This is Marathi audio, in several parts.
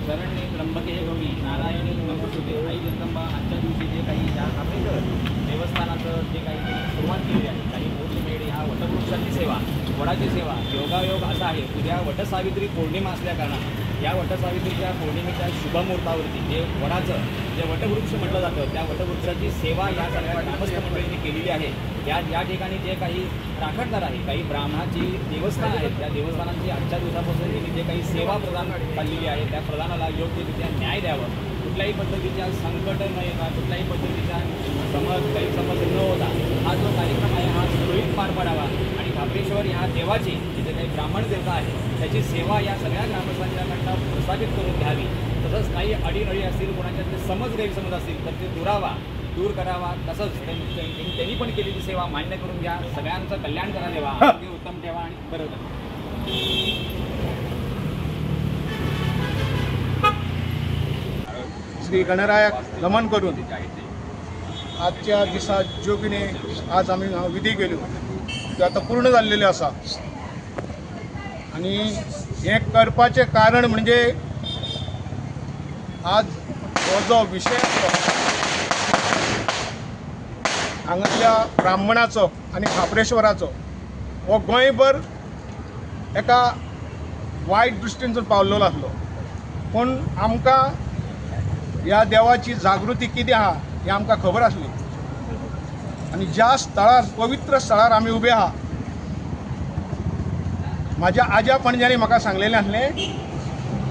शरण्ये त्र्यंबके गौरी नारायणी नमोस्तुते आई जगदंबा आजच्या दिवशी जे काही या आपल्या देवस्थानाचं जे काही सुरुवात केली आहे काही पौर्णिमेकडे ह्या वटवृक्षाची सेवा वडाची सेवा योगायोग असा आहे. उद्या वटसावित्री पौर्णिमा असल्याकारणानं या वटसावित्रीच्या पौर्णिमेच्या शुभमुहूर्तावरती जे वडाचं जे वटवृक्ष म्हटलं जातं त्या वटवृक्षाची सेवा या सगळ्या ग्रामस्थ मंडळींनी केलेली आहे. या ठिकाणी जे काही राखणदार आहे काही ब्राह्मणाची देवस्थान आहेत त्या देवस्थानांची आजच्या दिवसापासून त्यांनी जे काही सेवा प्रदान काढलेली आहे त्या प्रदानाला योग्यरित्या न्याय द्यावं. कुठल्याही पद्धतीच्या संकट न येता कुठल्याही पद्धतीच्या गैरसमज न होता हा जो कार्यक्रम आहे हा सुरळीत पार पाडावा आणि खापरेश्वर ह्या देवाची जे काही ब्राह्मण देवता आहे त्याची सेवा या सगळ्या ग्रामस्थांच्याकडनं प्रस्थापित करून घ्यावी. तसंच काही अडीनळी असतील कोणाच्यातले समज गैरसमज असतील तर ते दूर करावा. तसंच त्यांनी पण केलेली सेवा मान्य करून घ्या. सगळ्यांचं कल्याण करा देवा आरोग्य उत्तम ठेवा आणि बरं करा. श्री गणरायाक नमन करून आजच्या दिसा जोगीने आज आम्ही विधी केल्यो त्यो आतां पूर्ण जाल्लेले आसा आणि हे करपाचें कारण म्हणजे आज हो जो विशय हांगातल्या ब्राह्मणाचो आनी खापरेश्वराचो हो गोंयभर एका वायट दृश्टीन पावल्लो आसलो. पूण आमकां ह्या देवाची जागृती कितें आहा हें आमकां खबर आसली आनी ज्या स्थळार पवित्र स्थळार आमी उबे आहा म्हाज्या आज्या पणज्यांनी म्हाका सांगलेलें आसलें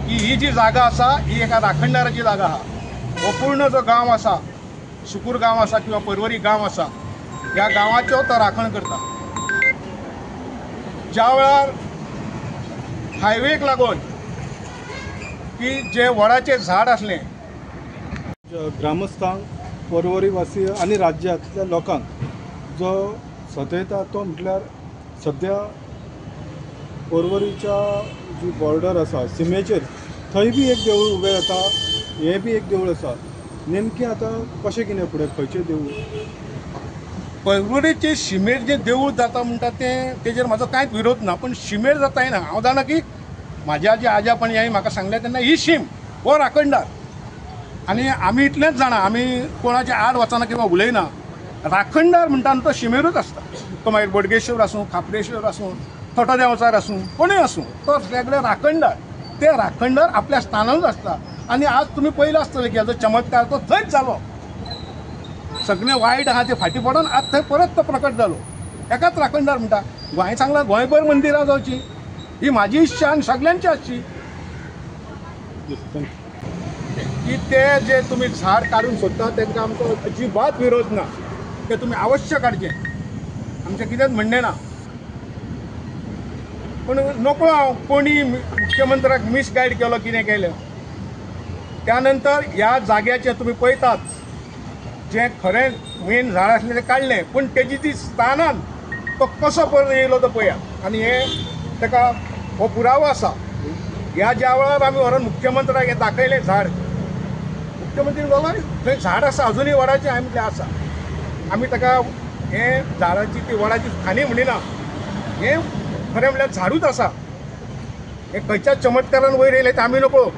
की ही जी जागा आसा ही एका राखणदाराची जागा आहा. हो पूर्ण जो गांव आसा सुकूर गांव आसा किंवा पर्वरी गांव आसा ह्या गांवाचो तो राखण करता. ज्या वेळार हायवेक लागून की जे वडाचें झाड आसलें ग्रामस्थांक पर्वरी वासी आनी राज्यांतल्या लोकांक जो सतयता तो म्हटल्यार सद्या पर्वरीच्या जी बॉर्डर आसा सिमेचेर थंय बी एक देवूळ उबें जाता हें बी एक देवूळ आसा. नेमकें आतां कशें कितें फुडें खंयचें देवूळ पर्वरीचे शिमेर जे देवूळ जाता म्हणटा तेजेर म्हाजो कांयच विरोध ना. पूण शिमेर जाता येना. हांव जाणा की म्हाज्या जी आज्या पणज्यांनी म्हाका सांगलें तेन्ना ही शीम हो राखणदार आनी आमी इतलेंच जाणा आमी कोणाचे आड वचना किंवा उलयना. राखणदार म्हणटा तो शिमेरूच आसता. तो मागीर बोडगेश्वर आसूं खापरेश्वर आसूं थोटो देंवचार आसूं कोणूय आसूं तो सगळे राखणदार. ते राखणदार आपल्या स्थानानूच आसता आनी आज तुमी पयलें आसतलें की हाजो चमत्कार तो थंयच जालो. सगळें वायट आहा तें फाटीं पडोन आज थंय परत तो प्रकट जालो. एकाच राखणदार म्हणटा. हांवें सांगलां गोंयभर मंदिरां जावची ही म्हाजी इच्छा आनी सगळ्यांची आसची की ते जे तुम्ही झाड काढून सोदता तांकां आमचो अजिबात विरोध ना. ते तुमी अवश्य काडचें आमचें कितेंच म्हणणें ना. पूण नकळो हांव कोणी मुख्यमंत्र्याक मिसगायड केलो कितें केलें त्या नंतर ह्या जाग्याचें तुमी पळयतात जें खरें मेन झाड आसलें तें काडलें पूण तेजी ती स्थानान तो कसो परत येयलो तो पळयात. आनी हे ताका हो पुरावो आसा ह्या ज्या वेळार आमी व्हरोन मुख्यमंत्र्याक हें दाखयलें झाड, मुख्यमंत्री बोला थंय झाड आसा अजुनूय वडाचें आमी म्हटलें आसा. आमी ताका हें झाडाची ती वडाची खाणी म्हणिना, हें खरें म्हणल्यार झाडूच आसा. हें खंयच्याच चमत्कारान वयर येयलें तें आमी नकळो.